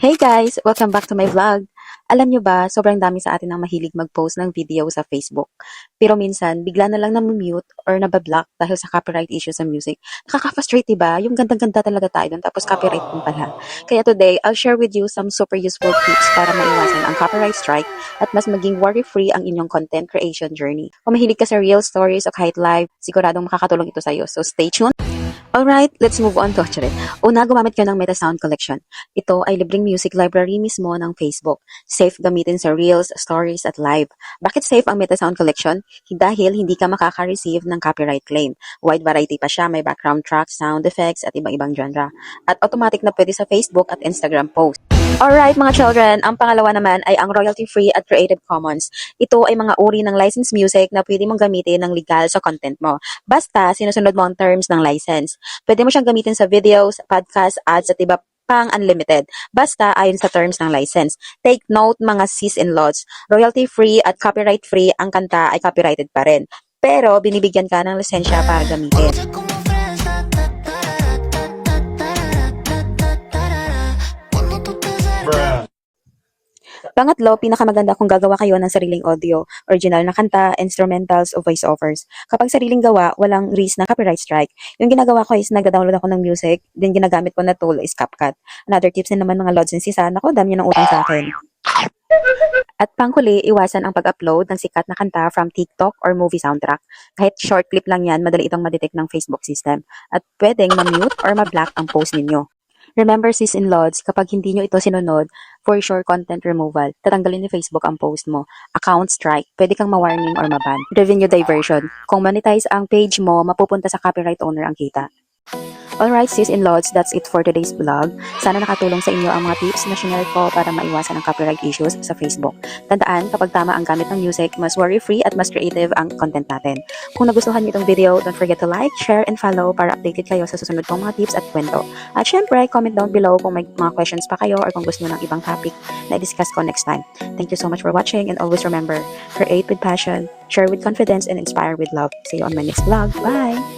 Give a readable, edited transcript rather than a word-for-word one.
Hey guys! Welcome back to my vlog. Alam nyo ba, sobrang dami sa atin ang mahilig mag-post ng video sa Facebook. Pero minsan, bigla na lang na-mute or nabablock dahil sa copyright issue sa music. Nakaka-frustrate, diba? Yung gandang-ganda talaga tayo dun, tapos copyright din pala. Kaya today, I'll share with you some super useful tips para maiwasan ang copyright strike at mas maging worry-free ang inyong content creation journey. Kung mahilig ka sa real stories o kahit live, siguradong makakatulong ito sa'yo. So stay tuned! Alright, let's move on to Charit. Una, gumamit ka ng Meta Sound Collection. Ito ay libreng music library mismo ng Facebook. Safe gamitin sa Reels, Stories at Live. Bakit safe ang Meta Sound Collection? Dahil hindi ka makaka-receive ng copyright claim. Wide variety pa siya, may background tracks, sound effects at ibang genre. At automatic na pwede sa Facebook at Instagram post. Alright mga children, ang pangalawa naman ay ang royalty-free at Creative Commons. Ito ay mga uri ng licensed music na pwede mong gamitin ng legal sa content mo. Basta, sinusunod mo ang terms ng license. Pwede mo siyang gamitin sa videos, podcast, ads at iba pang unlimited. Basta, ayon sa terms ng license. Take note mga sis-in-laws, royalty-free at copyright-free ang kanta ay copyrighted pa rin. Pero, binibigyan ka ng lisensya para gamitin. Pangatlo, pinakamaganda kung gagawa kayo ng sariling audio, original na kanta, instrumentals o voiceovers. Kapag sariling gawa, walang risk na copyright strike. Yung ginagawa ko is nagda-download ako ng music, then ginagamit ko na tool is CapCut. Another tips din naman mga lods and sisa, nako, dami nyo ng utang sa akin. At panghuli, iwasan ang pag-upload ng sikat na kanta from TikTok or movie soundtrack. Kahit short clip lang yan, madali itong madetect ng Facebook system. At pwedeng ma-mute or ma-block ang post ninyo. Remember sis-in-laws, kapag hindi nyo ito sinunod, for sure content removal, tatanggalin ni Facebook ang post mo. Account strike, pwede kang ma-warning or ma-ban. Revenue diversion, kung monetize ang page mo, mapupunta sa copyright owner ang kita. Alright sis-in-laws, that's it for today's vlog. Sana nakatulong sa inyo ang mga tips na sinare ko para maiwasan ang copyright issues sa Facebook. Tandaan, kapag tama ang gamit ng music, mas worry-free at mas creative ang content natin. Kung nagustuhan niyo itong video, don't forget to like, share, and follow para updated kayo sa susunod kong mga tips at kwento. At syempre, comment down below kung may mga questions pa kayo or kung gusto niyo ng ibang topic na i-discuss ko next time. Thank you so much for watching and always remember, create with passion, share with confidence, and inspire with love. See you on my next vlog. Bye!